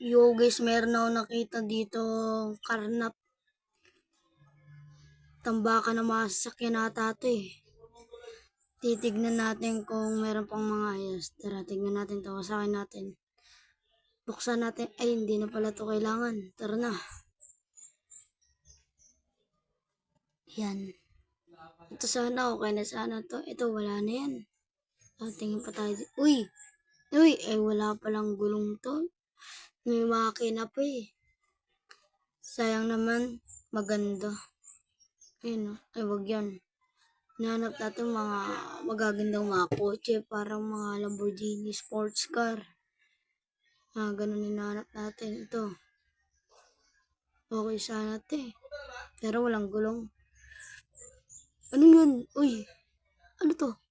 Yo guys, meron ako nakita dito karnap. Tambakan ng mga sasakyan ata ito eh. Titignan natin kung meron pang mga ayos. Tara, tignan natin ito. Wasakin natin. Buksan natin. Ay, hindi na pala ito kailangan. Tara na. Yan. Ito sana okay na sana to. Ito wala na yan. Tingin pa tayo. Uy! Uy! Ay wala palang gulong to. May makina pa eh. Sayang naman. Maganda. Ayun o. Ay wag yan. Hinahanap natin mga magagandang mga kotse, parang mga Lamborghini sports car. Ganun hinahanap natin. Ito. Okay sana ito eh. Pero walang gulong. Ano yun? Uy! Ano to?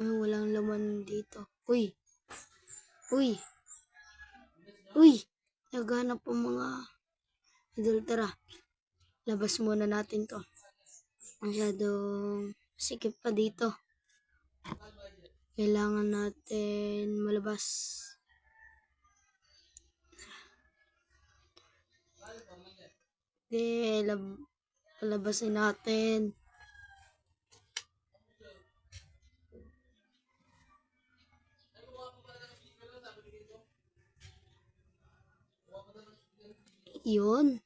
Ay, walang laman dito. Uy! Uy! Uy! Naghanap ang mga idol. Tara. Labas muna natin to. Masyadong sikip pa dito. Kailangan natin malabas. Palabasin natin. Yun.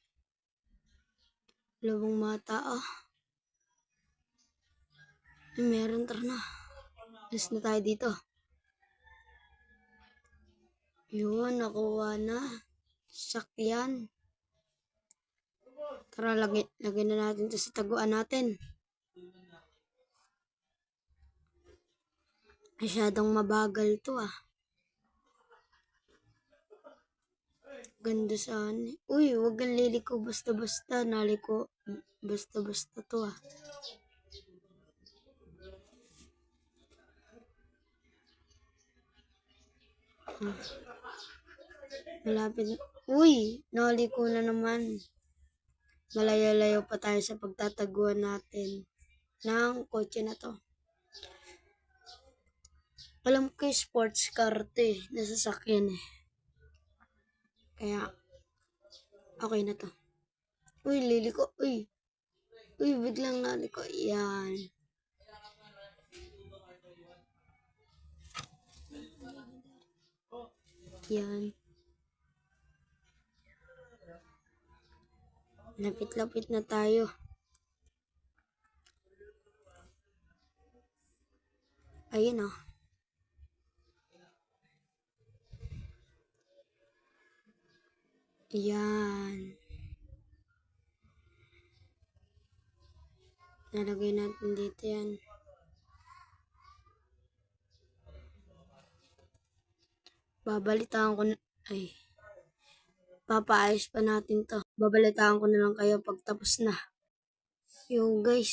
Labong mata ah. Meron, tara na. Alis na tayo dito. Yun, nakuha na. Sakyan. Tara, lagay na natin ito sa taguan natin. Masyadong mabagal to ah. Ganda saan. Uy, wag kang liliko basta-basta. Naliko basta-basta to ah. Malapit. Uy, naliko na naman. Malayo-layo pa tayo sa pagtataguan natin ng kotse na to. Alam ko yung sports car to eh. Nasasakyan eh. Kaya, okay na to. Uy, liliko. Uy. Uy, biglang naliko. Yan. Yan. Lapit-lapit na tayo. Ayun oh. Yan. Nalagay natin dito yan. Babalitaan ko na. Ay. Papaayos pa natin to. Babalitaan ko na lang kayo pag tapos na. Yo guys.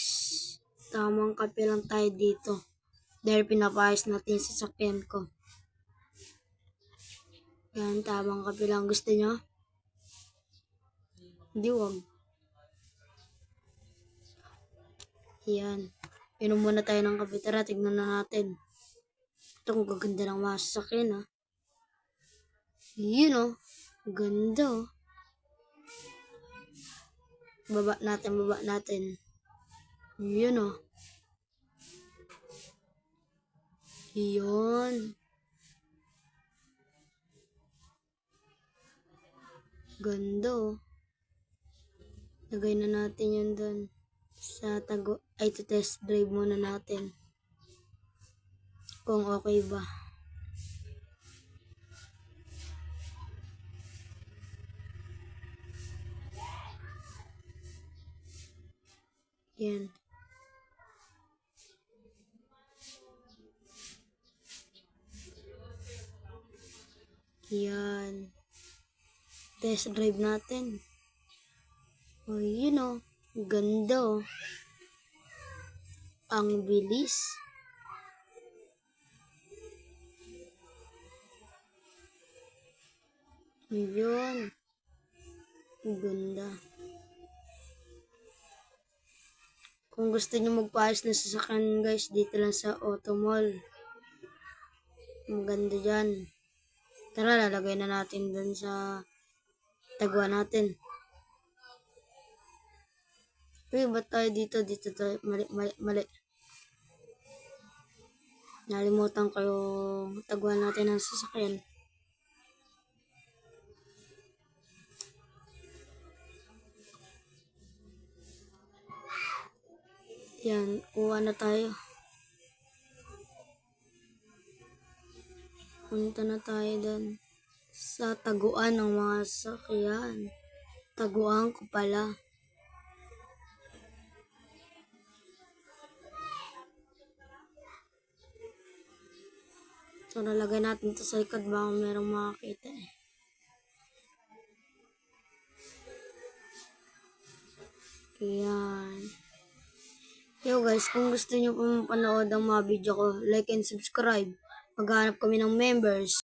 Tamang kape lang tayo dito. Dahil pinapaayos natin sa sasakyan ko. Yan, tamang kape lang. Gusto nyo? Hindi, wag. Yan. Inom muna tayo ng kape. Tara, tignan na natin. Ito kung gaganda ng mga sasakyan ha. Yun oh. Ganda oh. Baba natin. Yun oh. Yun. Ganda oh. Lagay na natin yun doon. Sa tago. Ay, test drive muna natin. Kung okay ba. Yan. Yan. Test drive natin. Oh, yun oh. Ganda oh. Ang bilis. Yun. Ganda. Kung gusto nyo magpaayos na sasakyan guys, dito lang sa Auto Mall. Maganda dyan. Tara, lalagay na natin dun sa tagwa natin. Uy, ba't tayo dito? Dito tayo. Mali, mali, mali. Nalimutan ko yung tagwa natin ng sasakyan. Yan, kuha na tayo. Punta na tayo dun sa taguan ng mga sasakyan. Taguan ko pala. So, nalagay natin to sa likod. Baka merong makakita eh. Ayan. Yo guys, kung gusto nyo po mapanood ang mga video ko, like and subscribe. Maghanap kami ng members.